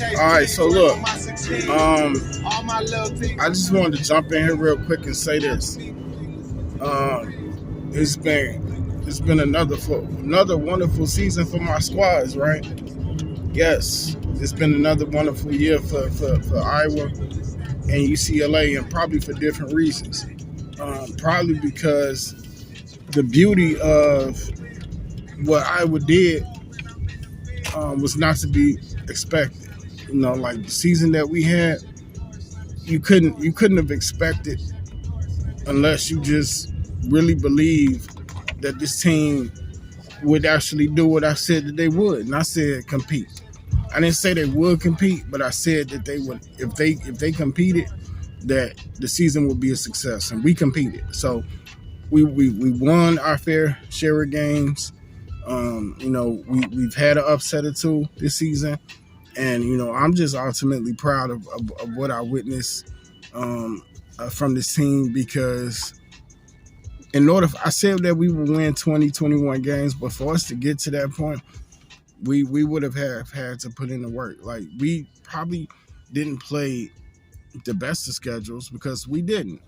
All right, so look, I just wanted to jump in here real quick and say this. It's been another wonderful season for my squads, right? Yes, it's been another wonderful year for Iowa and UCLA, and probably for different reasons. Probably because the beauty of what Iowa did was not to be expected. Like the season that we had, you couldn't have expected unless you just really believe that this team would actually do what I said that they would, and I said compete. I didn't say they would compete, but I said that they would if they competed, that the season would be a success, and we competed. So we won our fair share of games. We've had an upset or two this season, and I'm just ultimately proud of what I witnessed from this team, because I said that we would win 20, 21 games, but for us to get to that point, we would have had to put in the work. Like, we probably didn't play the best of schedules, because we didn't.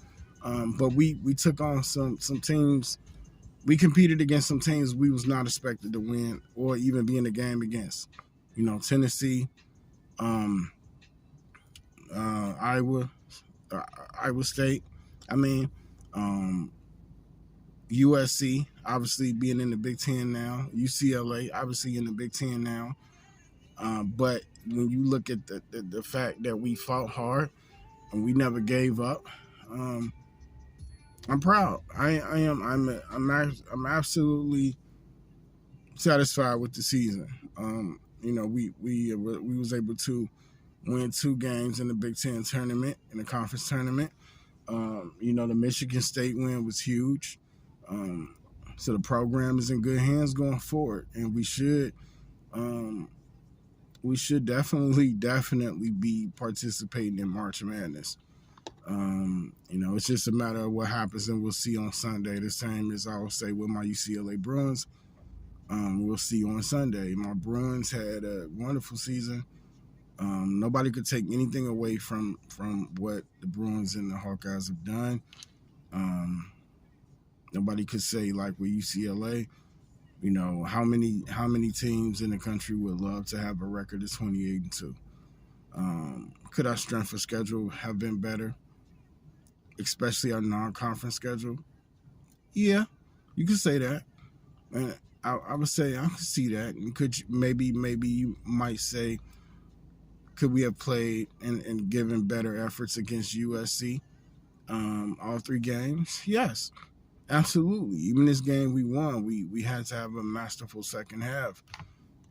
But we took on some teams. We competed against some teams we was not expected to win or even be in the game against. Tennessee, um, Iowa, Iowa State. I mean, um, USC, obviously being in the Big Ten now. UCLA, obviously in the Big Ten now. But when you look at the fact that we fought hard and we never gave up, I'm proud. I am. I'm absolutely satisfied with the season. We was able to win 2 games in the Big Ten tournament, in the conference tournament. The Michigan State win was huge. Um, so the program is in good hands going forward, and um, we should definitely be participating in March Madness. It's just a matter of what happens, and we'll see on Sunday. The same as I will say with my UCLA Bruins. We'll see on Sunday. My Bruins had a wonderful season. Nobody could take anything away from what the Bruins and the Hawkeyes have done. Nobody could say, like with UCLA, how many teams in the country would love to have a record of 28-2. Could our strength of schedule have been better, especially our non-conference schedule? Yeah, you could say that. And I would say I could see that. And maybe you might say, could we have played and given better efforts against USC all 3 games? Yes, absolutely. Even this game we won, we had to have a masterful second half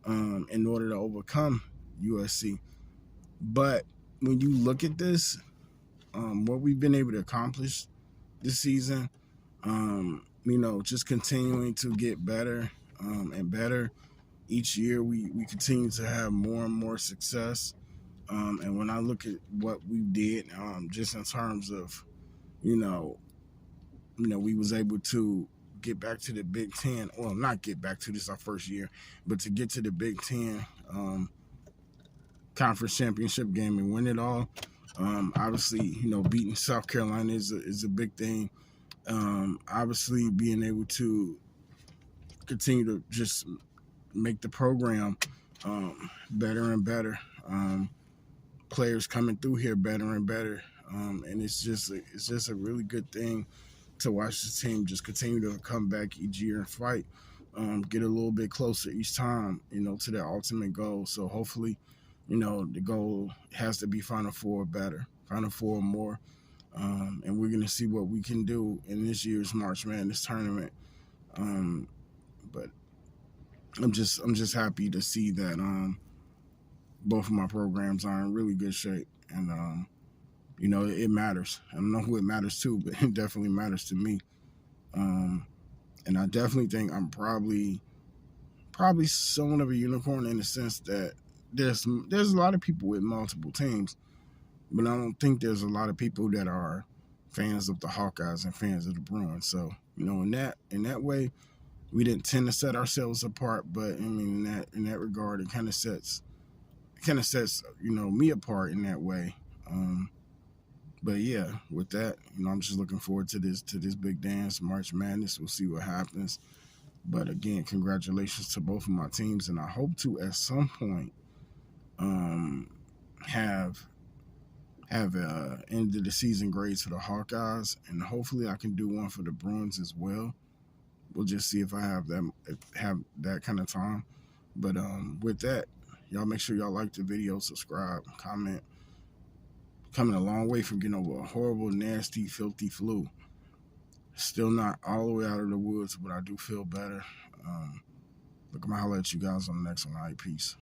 in order to overcome USC. But when you look at this, what we've been able to accomplish this season, just continuing to get better and better each year. We continue to have more and more success. And when I look at what we did, just in terms of, we was able to get back to the Big Ten. Well, not get back to this our first year, but to get to the Big Ten conference championship game and win it all. Obviously, beating South Carolina is a big thing. Obviously, being able to continue to just make the program better and better. Players coming through here better and better, and it's just a really good thing to watch the team just continue to come back each year and fight, get a little bit closer each time, to their ultimate goal. So hopefully, the goal has to be Final Four or better, Final Four or more, and we're gonna see what we can do in this year's March Madness tournament. But I'm just happy to see that both of my programs are in really good shape, and it matters. I don't know who it matters to, but it definitely matters to me. And I definitely think I'm probably somewhat of a unicorn in the sense that there's a lot of people with multiple teams, but I don't think there's a lot of people that are fans of the Hawkeyes and fans of the Bruins. So in that way, we didn't tend to set ourselves apart. But I mean, in that regard, it kind of sets kind of sets me apart in that way. But yeah, with that, I'm just looking forward to this big dance, March Madness. We'll see what happens. But again, congratulations to both of my teams, and I hope to at some point have end of the season grades for the Hawkeyes, and hopefully I can do one for the Bruins as well. We'll just see if I have that kind of time. But with that, y'all make sure y'all like the video, subscribe, comment. Coming a long way from getting over a horrible, nasty, filthy flu. Still not all the way out of the woods, but I do feel better. Look, I'm going to holler at you guys on the next one. All right, peace.